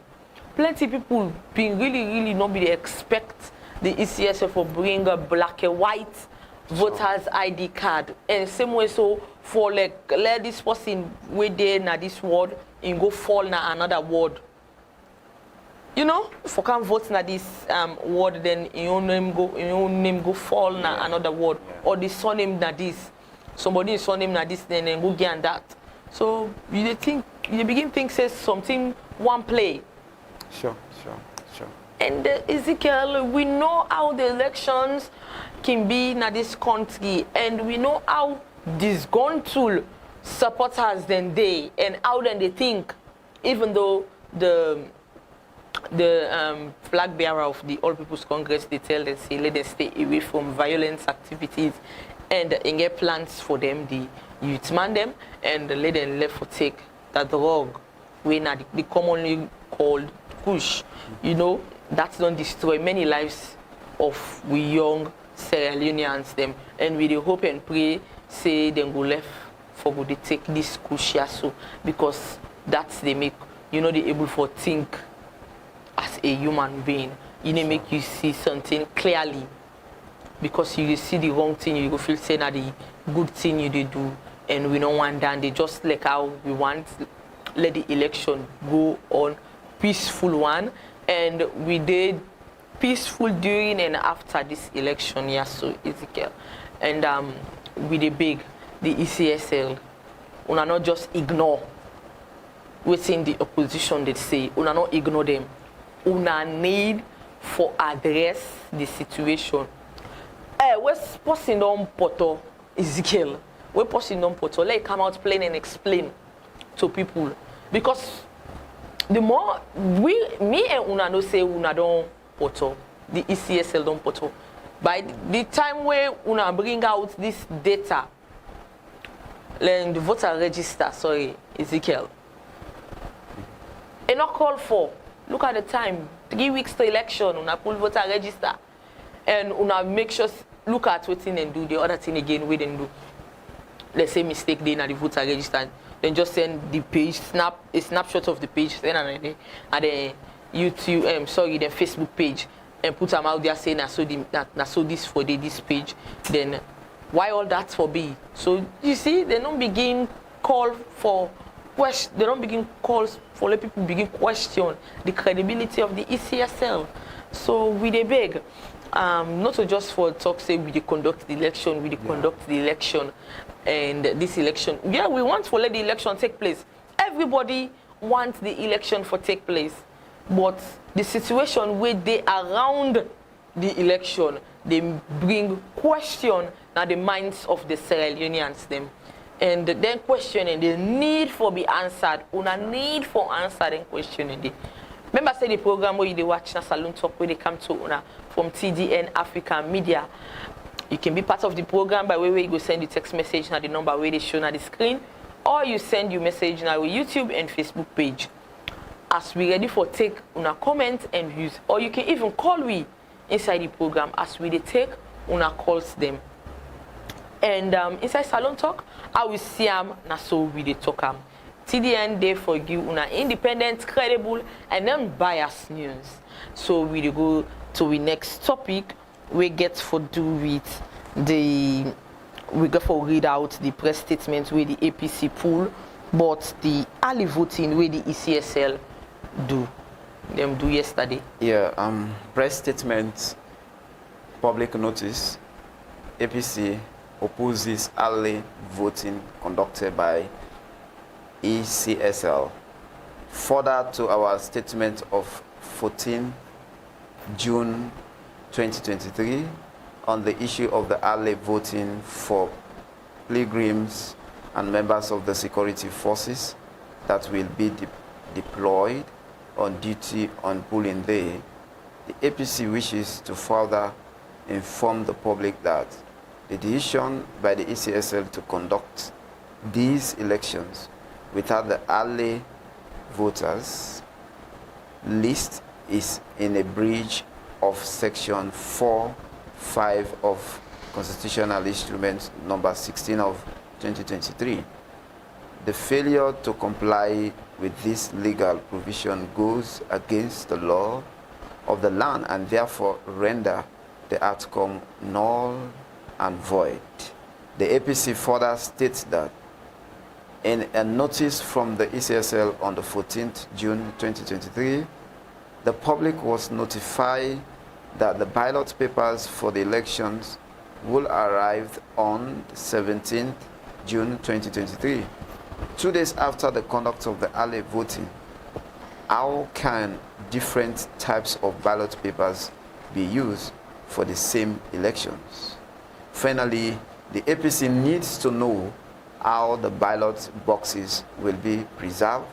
Plenty people been really not be expect the ECSL for bring a black and white voters ID card, and same way so for like let this person wait there na this ward and go fall na another ward. You know, if you can't vote na this ward, then your name go fall na another ward, or the surname na this, somebody's surname na this, then go get that. So you begin think says something one play. Sure. And Ezekiel, we know how the elections can be in this country, and we know how disgruntled supporters then they, and how then they think, even though the flag bearer of the All People's Congress, they tell them, say, let them stay away from violence activities, and get plans for them, the youth man them, and let them left for take that drug, we now the commonly called kush. You know, that's don't destroy many lives of we young Sierra Leoneans them, and we hope and pray say them go left for go they take this kush so, because that's they make, you know, they able for think as a human being. You know, make you see something clearly, because you see the wrong thing, you go feel say that the good thing you do, and we don't want that. They just like how we want let the election go on peaceful one, and we did peaceful during and after this election, so Ezekiel. And we did big the ECSL, una not just ignore within the opposition they say, una not ignore them. Una need for address the situation. What's passing on Poto, Ezekiel? We're passing on Poto. Let it come out plain and explain to people. Because the more me and una no say una don't Poto, the ECSL don't Poto. By the time where una bring out this data, then the voter register, sorry, Ezekiel, and not call for. Look at the time, 3 weeks to election, una pull voter register, and una make sure look at what thing and do the other thing again, wait and do. Let's say mistake they na the voter register, then just send the page, a snapshot of the page, then and then YouTube, sorry, the Facebook page, and put them out there saying na so this for this page. Then why all that for be? So you see, they don't begin call for question. They don't begin calls for let people begin question the credibility of the ECSL. So we dey beg, not to just for talk say we dey conduct the election, conduct the election, and this election. Yeah, we want to let the election take place. Everybody wants the election for take place, but the situation where they around the election, they bring question now the minds of the Sierra Leoneans them. And then questioning the need for be answered. Una need for answer and questioning the. Remember say the program where you watch na Salone Talk where they come to una from TDN Africa Media. You can be part of the program by way where you go send the text message na the number where they show na the screen, or you send your message na our YouTube and Facebook page. As we ready for take una comment and views, or you can even call we inside the program as we they take una calls them. And inside Salone Talk, I will see na so we dey talk TDN day for you una independent, credible, and unbiased news. So we dey go to the next topic. We get for do with we go for read out the press statement where the APC pull, but the early voting where the ECSL do yesterday. Yeah, press statement, public notice, APC opposes early voting conducted by ECSL. Further to our statement of 14 June 2023 on the issue of the early voting for pilgrims and members of the security forces that will be deployed on duty on polling day, the APC wishes to further inform the public that the decision by the ECSL to conduct these elections without the early voters list is in a breach of Section 4(5) of Constitutional Instrument number 16 of 2023. the failure to comply with this legal provision goes against the law of the land and therefore render the outcome null and void. The APC further states that in a notice from the ECSL on the 14th June 2023, the public was notified that the ballot papers for the elections will arrive on 17th June 2023, 2 days after the conduct of the early voting. How can different types of ballot papers be used for the same elections? Finally, the APC needs to know how the ballot boxes will be preserved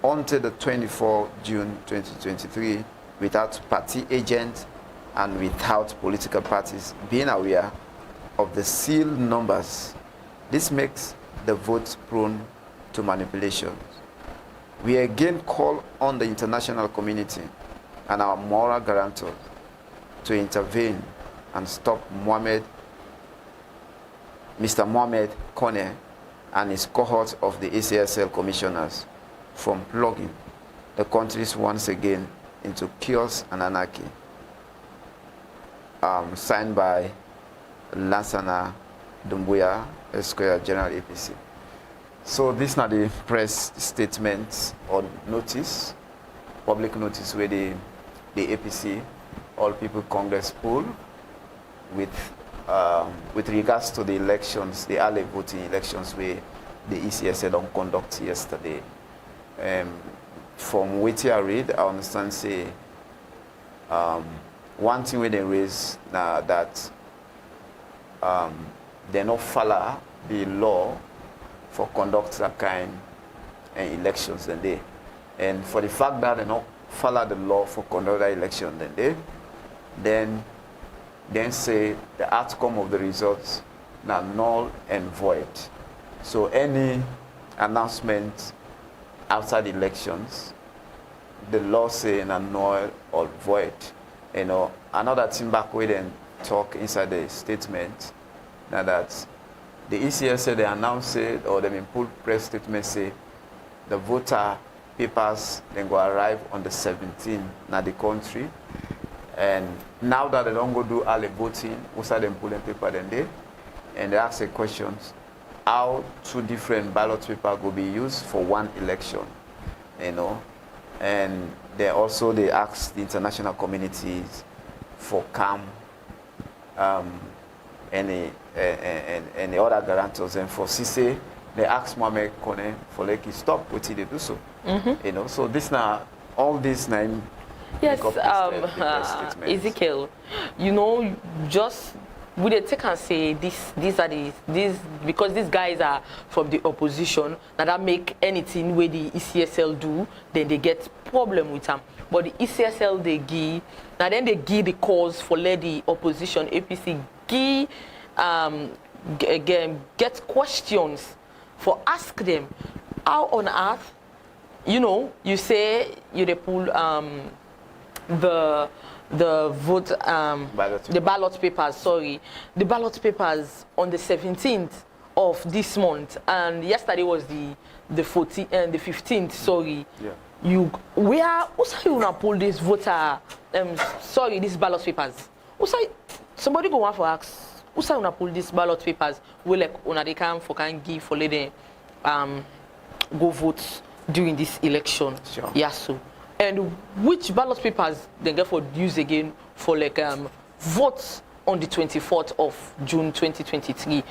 until the 24th June 2023 without party agents and without political parties being aware of the sealed numbers. This makes the vote prone to manipulations. We again call on the international community and our moral guarantors to intervene and stop Mr. Mohamed Kone and his cohort of the ACSL commissioners from plugging the countries once again into chaos and anarchy. Signed by Lansana Dumbuya, Esquire General APC. So these are the press statements or notice, public notice where the APC, All People Congress poll with regards to the elections, the early voting elections where the ECSA don't conduct yesterday. From what I read, I understand say one thing where they raise now that they not follow the law for conduct that kind of elections than they. And for the fact that they not follow the law for conduct that election than they, then say the outcome of the results are null and void. So any announcement outside elections, the law say are null or void. You know, another thing back where they talk inside the statement, now that the ECS said they announced it, or they pull press statement say the voter papers then go arrive on the 17th in the country. And now that they don't go do early voting, also them pulling paper then they, and they ask the questions, how 2 different ballot papers will be used for one election, you know. And they ask the international communities for calm, any other guarantors, and for CC, they ask Mohamed Kone for like he stop what he do so. You know, so this now all this name. Yes, Ezekiel, you know, just would they take and say these are these because these guys are from the opposition, now that make anything where the ECSL do, then they get problem with them. But the ECSL they give, now then they give the cause for let the opposition APC give again get questions for ask them how on earth, you know, you say you they pull the vote the ballot papers, the ballot papers on the 17th of this month, and yesterday was the 14th and the 15th, sorry. Yeah. You also you wanna pull this voter these ballot papers. Also somebody go on for ask also wanna pull these ballot papers we like una they can give for let go vote during this election. Sure. Yeah, so and which ballot papers they get for use again for like votes on the 24th of June 2023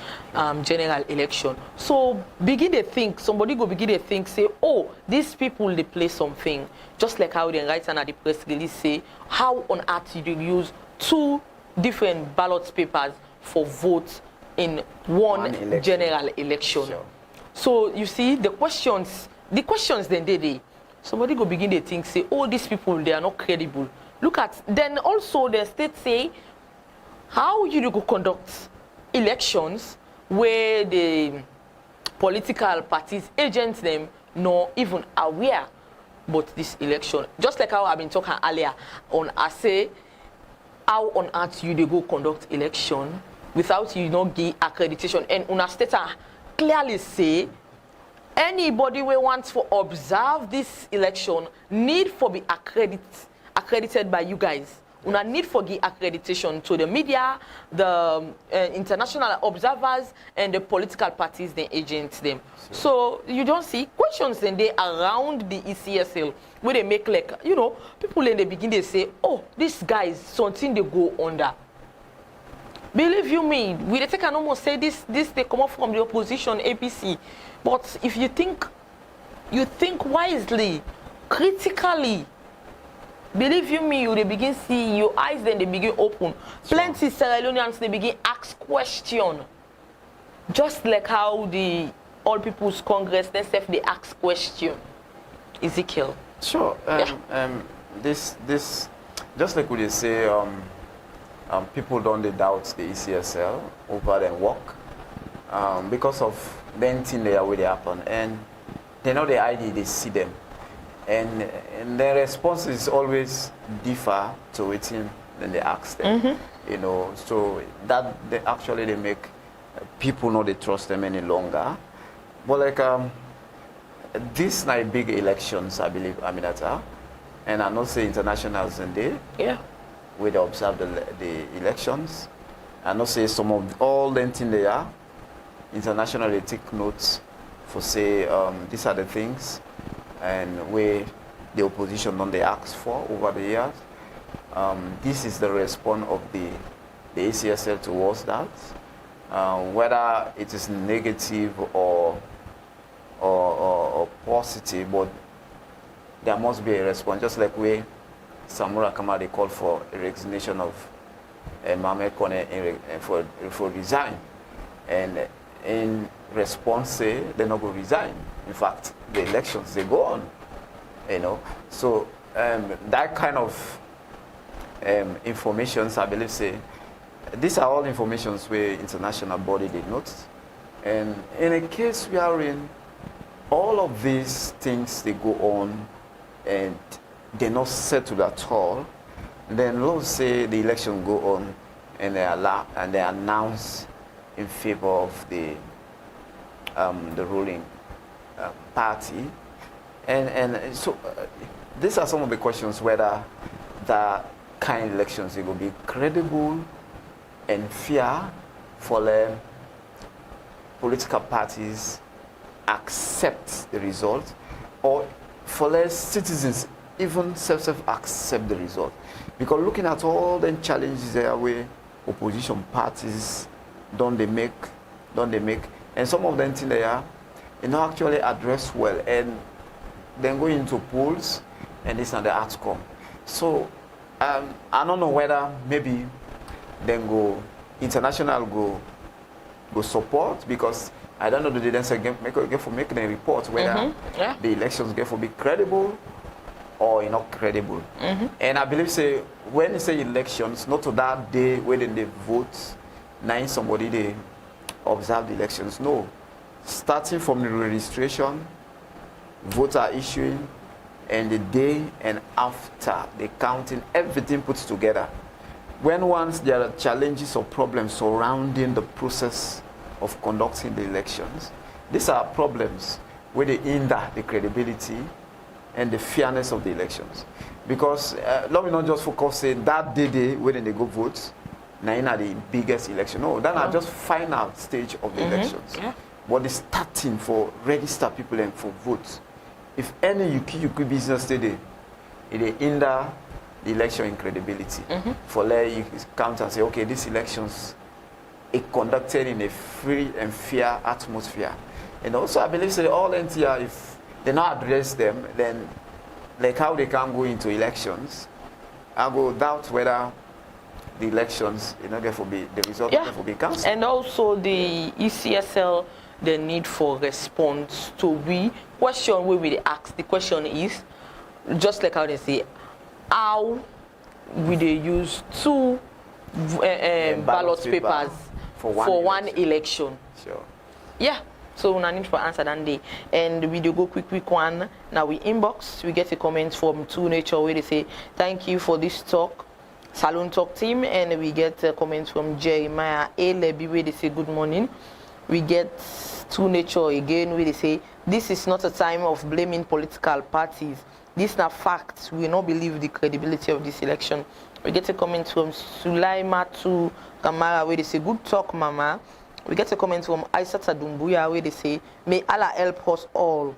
general election. So begin to think, somebody go begin to think, say, oh, these people they play something. Just like how the writer and the press release say, how on earth you use 2 different ballot papers for votes in one election. General election. Sure. So you see the questions then they somebody go begin to think, say, oh, these people they are not credible. Look at then also the state say how you go conduct elections where the political parties agents them not even aware about this election. Just like how I've been talking earlier on, I say how on earth you go conduct election without you not give accreditation, and una state clearly say anybody who wants to observe this election need for be accredited by you guys. Una need for the accreditation to the media, the international observers, and the political parties, the agents them. So you don't see questions in there around the ECSL where they make like, you know, people in the beginning they say, oh, this guy is something they go under. Believe you me, we can almost say this they come up from the opposition APC. But if you think wisely, critically, believe you me, you they begin see your eyes, then they begin open. Plenty Sierra Leoneans they begin ask question. Just like how the All People's Congress themselves they ask question. Ezekiel. Sure. This just like we say, people don't they doubt the ECSL over their work because of the thing they are where they happen, and they know the ID, they see them. And their responses always differ to it then they ask them, you know. So that they make people know they trust them any longer. But like these like big elections, I believe, AMINATA, and I know say internationals in there. Yeah. Where they observe the elections, I know say some of all the things they are internationally they take notes for say these are the things and where the opposition don't they ask for over the years. This is the response of the ACSL towards that. Whether it is negative or positive, but there must be a response. Just like we Samura Kama they call for a resignation of Mohamed Kone for resign, and in response say they're not going to resign. In fact, the elections they go on, you know. So that kind of informations, I believe, say these are all informations where international body did note, and in a case we are in, all of these things they go on and they're not settled at all. Then let's say the election go on and they announce in favor of the ruling party, and so these are some of the questions whether that kind of elections it will be credible and fair for the political parties accept the result, or for the citizens even self accept the result. Because looking at all the challenges there where opposition parties don't they make, and some of them things they are, you know, actually address well, and then go into polls, and this is the outcome. So I don't know whether maybe then go international go support, because I don't know the then say get for making a report whether the elections get for be credible or not credible. And I believe say when they say elections, not to that day when they vote, now somebody they observe the elections. No, starting from the registration, voter issuing, and the day and after the counting, everything put together. When once there are challenges or problems surrounding the process of conducting the elections, these are problems where they hinder the credibility and the fairness of the elections. Because let me not just focus saying that day when they go vote, now in the biggest election. No, that's not just final stage of the elections. But the starting for register people and for votes. If any you could business today, it hinder the election in credibility. For let you count and say, okay, these elections are conducted in a free and fair atmosphere. And also I believe say all NTR, if they not address them, then like how they can go into elections, I go doubt whether the elections, you know, the result will be cancelled. And also the ECSL, the need for response to we question where we ask. The question is just like how they say, how will they use two ballot papers for one election? Sure. Yeah. So we need for answer that day. And we do go quick one. Now we inbox, we get a comment from Two Nature where they say, thank you for this talk, Salone Talk team. And we get a comment from Jeremiah A. Leby where they say, good morning. We get true nature again, where they say this is not a time of blaming political parties. These are facts. We not believe the credibility of this election. We get a comment from Sulaimatu Kamara where they say, good talk, mama. We get a comment from Aisata Dumbuya where they say, may Allah help us all.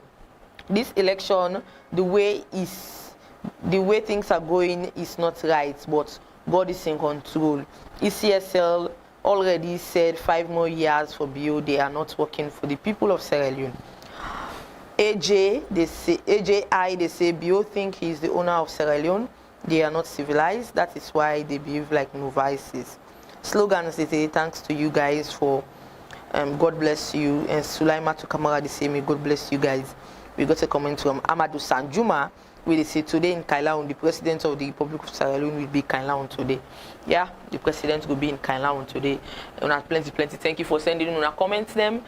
This election, the way things are going is not right, but God is in control. ECSL already said 5 more years for BO. They are not working for the people of Sierra Leone. AJI, they say BO think he is the owner of Sierra Leone. They are not civilized. That is why they behave like novices. Slogans, they say thanks to you guys for God bless you. And Sulaima to Kamara, they say may God bless you guys. We got a comment from AMADU Sanjuma where they say today in Kailaun, the president of the Republic of Sierra Leone will be Kailaun today. Yeah, the president will be in Kailaun today. And plenty. Thank you for sending in our comments them.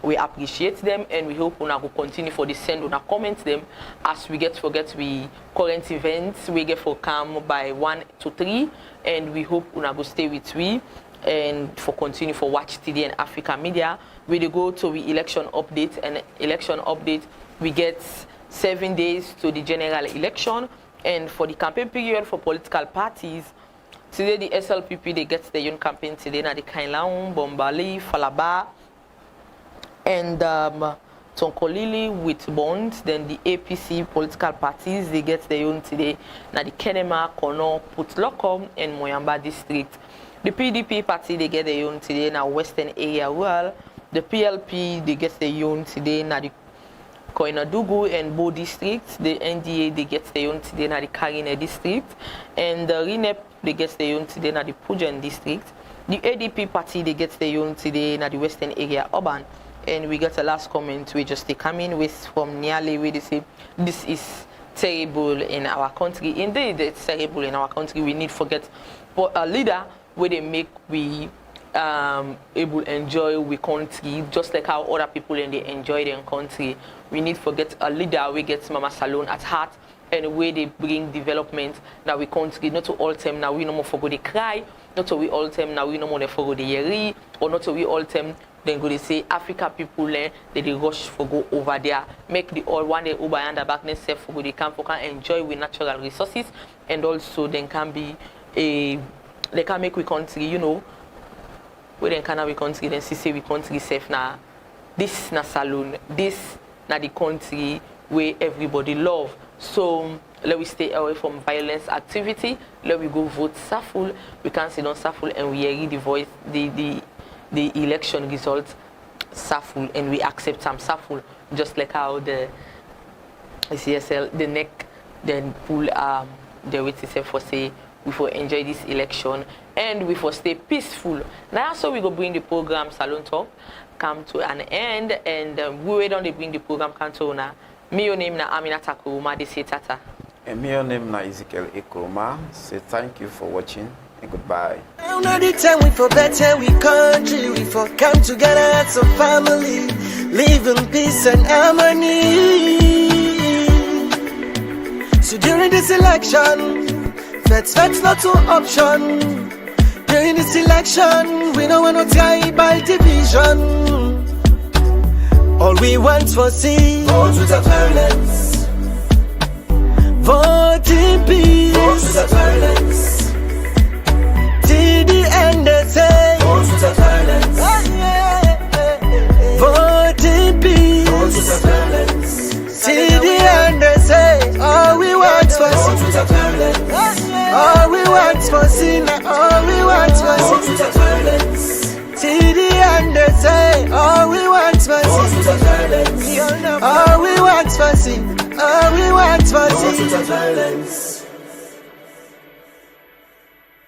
We appreciate them, and we hope we will continue for the send on comment them as we forget we current events we get for come by 1 to 3, and we hope we will stay with we and for continue for Watch TD and Africa Media. We go to the election update, and election update we get 7 days to the general election, and for the campaign period for political parties. Today the SLPP they get their own campaign today na the Kailaun, Bombali, Falaba, and Tonkolili with Bond. Then the APC political parties they get their own today na the Kenema, Kono, Putloko, and Moyamba district. The PDP party they get their own today na Western area well. The PLP they get their own today na the Koinadugu and Bo districts. The NDA they get their own today na the Karine district, and the RINEP they get their own today na the Pujan district. The ADP party they get their own today na the Western area urban. And we got a last comment we just come in with from Niale where they say this is terrible in our country. Indeed, it's terrible in our country. We need forget but a leader where they make we able enjoy we country just like how other people and they enjoy their country. We need forget a leader we get Mama Salone at heart, and where they bring development that we country, not to all time now we no more forgo they cry, not to we all time now we no more they forgo the yeri, or not to we all time then go they say Africa people they rush for go over there, make the all one day over and the back themselves for go they can enjoy with natural resources, and also then can be they can make we country, you know, where then can we country then say we country safe now. This na Salone, this na the country where everybody love. So let we stay away from violence activity. Let we go vote Saful. We can sit on Saful and we hear the voice, the election results Saful, and we accept some Saful, just like how the CSL the neck then pull the way to say for say we for enjoy this election and we for stay peaceful. Now so we go bring the program Salone Talk come to an end, and we wait on they bring the program come to now. Me your name na AMINATA KOROMA, they say tata. And me your name na Ezekiel KOROMA. Say thank you for watching and goodbye. Now the time we for better we country, we for come together as a family, live in peace and harmony. So during this election, that's not an option. During this election, we don't want no tribal division. All we want for see vote without violence, vote in peace, vote without violence. Till the end they say vote without violence, vote in peace, vote without violence. Till the end they say all we want for see vote without violence, all we want for see now, all we want for see vote without violence. Till the end they say all we want for see, all we want for see, all we want for see.